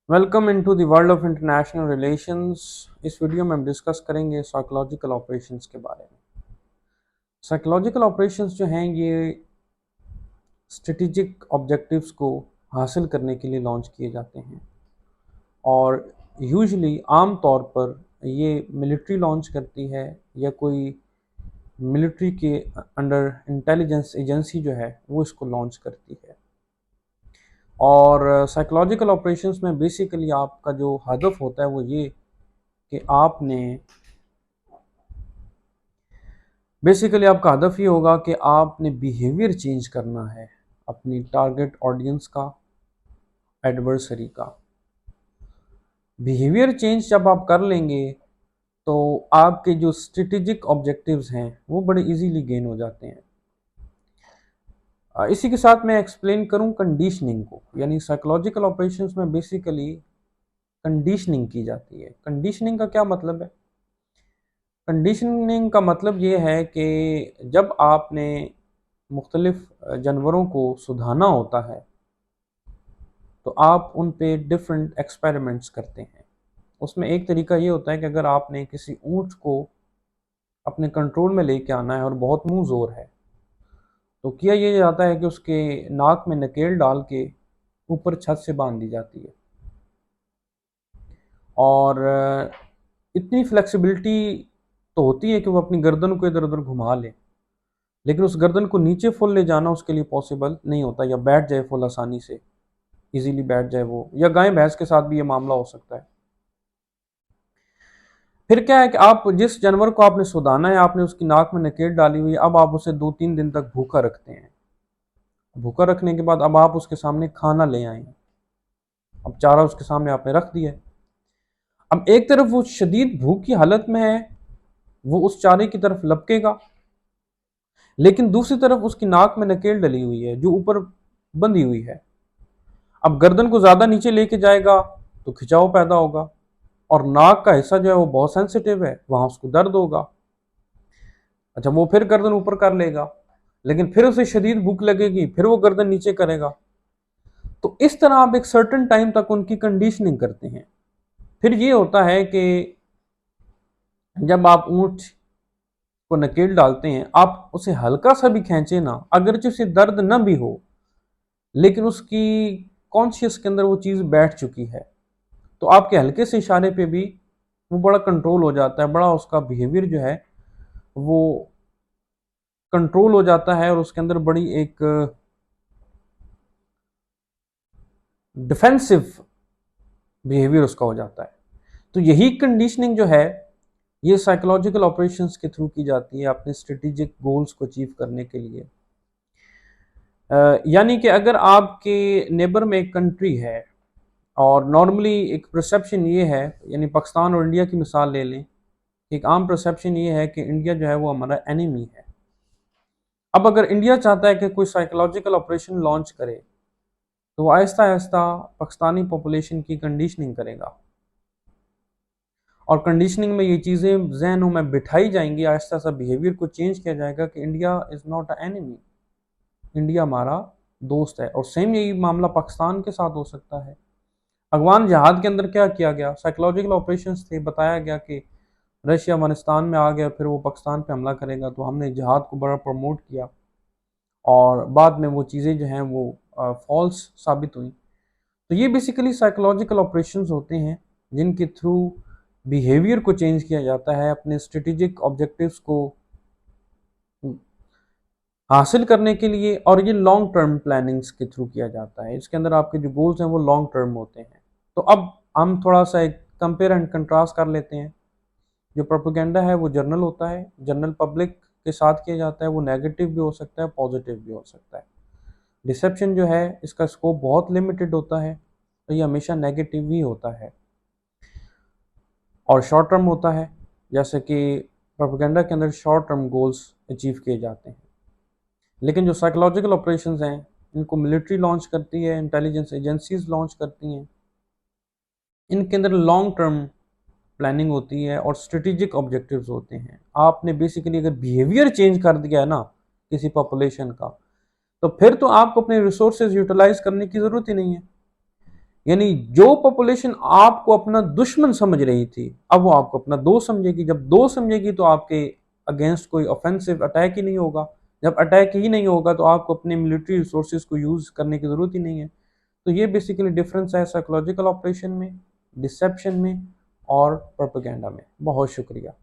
Welcome into the world of international relations. इस video में हम डिस्कस करेंगे साइकोलॉजिकल ऑपरेशंस के बारे में। साइकोलॉजिकल ऑपरेशंस जो हैं ये स्ट्रेटेजिक ऑब्जेक्टिव्स को हासिल करने के लिए लॉन्च किए जाते हैं और यूजुअली आम तौर पर ये मिलिट्री लॉन्च करती है या कोई मिलिट्री के अंडर इंटेलिजेंस एजेंसी जो है वो इसको लॉन्च करती है। और साइकोलॉजिकल ऑपरेशंस में बेसिकली आपका जो हदफ होता है वो ये कि आपका हदफ ये होगा कि आपने बिहेवियर चेंज करना है अपनी टारगेट ऑडियंस का, एडवर्सरी का। बिहेवियर चेंज जब आप कर लेंगे तो आपके जो स्ट्रेटेजिक ऑब्जेक्टिव्स हैं वो बड़े इजीली गेन हो जाते हैं। इसी के साथ मैं एक्सप्लेन करूं कंडीशनिंग को, यानी साइकोलॉजिकल ऑपरेशंस में बेसिकली कंडीशनिंग की जाती है। कंडीशनिंग का क्या मतलब है? कंडीशनिंग का मतलब ये है कि जब आपने मुख्तलिफ जानवरों को सुधारना होता है तो आप उन पे डिफरेंट एक्सपेरिमेंट्स करते हैं। उसमें एक तरीका ये होता है कि अगर आपने किसी ऊँट को अपने कंट्रोल में लेके आना है और बहुत मुंह ज़ोर है तो किया ये जाता है कि उसके नाक में नकेल डाल के ऊपर छत से बांध दी जाती है और इतनी फ्लेक्सिबिलिटी तो होती है कि वो अपनी गर्दन को इधर उधर घुमा ले, लेकिन उस गर्दन को नीचे फुल ले जाना उसके लिए पॉसिबल नहीं होता, या बैठ जाए फुल आसानी से, इजीली बैठ जाए वो, या गाय भैंस के साथ भी ये मामला हो सकता है। फिर क्या है कि आप जिस जानवर को आपने सुधाना है, आपने उसकी नाक में नकेल डाली हुई है, अब आप उसे 2-3 दिन तक भूखा रखते हैं। भूखा रखने के बाद अब आप उसके सामने खाना ले आए हैं, अब चारा उसके सामने आपने रख दिया है। अब एक तरफ वो शदीद भूख की हालत में है, वो उस चारे की तरफ लपकेगा, लेकिन दूसरी तरफ उसकी नाक में नकेल डली हुई है जो ऊपर बंधी हुई है। अब गर्दन को ज्यादा नीचे लेके जाएगा तो खिंचाव पैदा होगा, और नाक का हिस्सा जो है वो बहुत सेंसिटिव है, वहां उसको दर्द होगा। अच्छा, वो फिर गर्दन ऊपर कर लेगा, लेकिन फिर उसे शदीद भूख लगेगी, फिर वो गर्दन नीचे करेगा। तो इस तरह आप एक सर्टेन टाइम तक उनकी कंडीशनिंग करते हैं। फिर ये होता है कि जब आप ऊंट को नकेल डालते हैं, आप उसे हल्का सा भी खींचे ना, अगरचे उसे दर्द न भी हो, लेकिन उसकी कॉन्शियस के अंदर वो चीज़ बैठ चुकी है, तो आपके हल्के से इशारे पे भी वो बड़ा कंट्रोल हो जाता है, बड़ा उसका बिहेवियर जो है वो कंट्रोल हो जाता है, और उसके अंदर बड़ी एक डिफेंसिव बिहेवियर उसका हो जाता है। तो यही कंडीशनिंग जो है ये साइकोलॉजिकल ऑपरेशंस के थ्रू की जाती है अपने स्ट्रेटेजिक गोल्स को अचीव करने के लिए। यानी कि अगर आपके नेबर में एक कंट्री है, और नॉर्मली एक परसेप्शन ये है, यानी पाकिस्तान और इंडिया की मिसाल ले लें, एक आम परसेप्शन ये है कि इंडिया जो है वो हमारा एनिमी है। अब अगर इंडिया चाहता है कि कोई साइकोलॉजिकल ऑपरेशन लॉन्च करे तो वो आहिस्ता आहिस्ता पाकिस्तानी पॉपुलेशन की कंडीशनिंग करेगा, और कंडीशनिंग में ये चीज़ें जहनों में बिठाई जाएंगी, आहिस्ता सा बिहेवियर को चेंज किया जाएगा कि India is not a enemy, India हमारा दोस्त है। और सेम यही मामला पाकिस्तान के साथ हो सकता है। अफगान जहाद के अंदर क्या किया गया, साइकोलॉजिकल ऑपरेशंस थे, बताया गया कि रशिया अफगानिस्तान में आ गया, फिर वो पाकिस्तान पे हमला करेगा, तो हमने जहाद को बड़ा प्रमोट किया, और बाद में वो चीज़ें जो हैं वो फॉल्स साबित हुई। तो ये बेसिकली साइकोलॉजिकल ऑपरेशंस होते हैं जिनके थ्रू बिहेवियर को चेंज किया जाता है अपने स्ट्रेटेजिक ऑब्जेक्टिव्स को हासिल करने के लिए, और ये लॉन्ग टर्म प्लानिंग्स के थ्रू किया जाता है। इसके अंदर आपके जो गोल्स हैं वो लॉन्ग टर्म होते हैं। तो अब हम थोड़ा सा एक कंपेयर एंड कंट्रास्ट कर लेते हैं। जो प्रोपेगेंडा है वो जर्नल होता है, जनरल पब्लिक के साथ किया जाता है, वो नेगेटिव भी हो सकता है, पॉजिटिव भी हो सकता है। डिसेप्शन जो है इसका स्कोप बहुत लिमिटेड होता है, तो ये हमेशा नेगेटिव ही होता है। और शॉर्ट टर्म होता है, जैसे कि प्रोपेगेंडा के अंदर शॉर्ट टर्म गोल्स अचीव किए जाते हैं। लेकिन जो साइकोलॉजिकल ऑपरेशंस हैं इनको मिलिट्री लॉन्च करती है, इंटेलिजेंस एजेंसीज लॉन्च करती हैं। इनके अंदर लॉन्ग टर्म प्लानिंग होती है और स्ट्रेटेजिक ऑब्जेक्टिव्स होते हैं। आपने बेसिकली अगर बिहेवियर चेंज कर दिया है ना किसी पॉपुलेशन का, तो फिर तो आपको अपने रिसोर्सेज यूटिलाइज करने की ज़रूरत ही नहीं है। यानी जो पॉपुलेशन आपको अपना दुश्मन समझ रही थी, अब वो आपको अपना दोस्त समझेगी। जब दोस्त समझेगी तो आपके अगेंस्ट कोई ऑफेंसिव अटैक ही नहीं होगा। जब अटैक ही नहीं होगा तो आपको अपने मिलिट्री रिसोर्सेज को यूज़ करने की ज़रूरत ही नहीं है। तो ये बेसिकली डिफरेंस है साइकोलॉजिकल ऑपरेशन में, डिसेप्शन में और प्रोपेगेंडा में। बहुत शुक्रिया।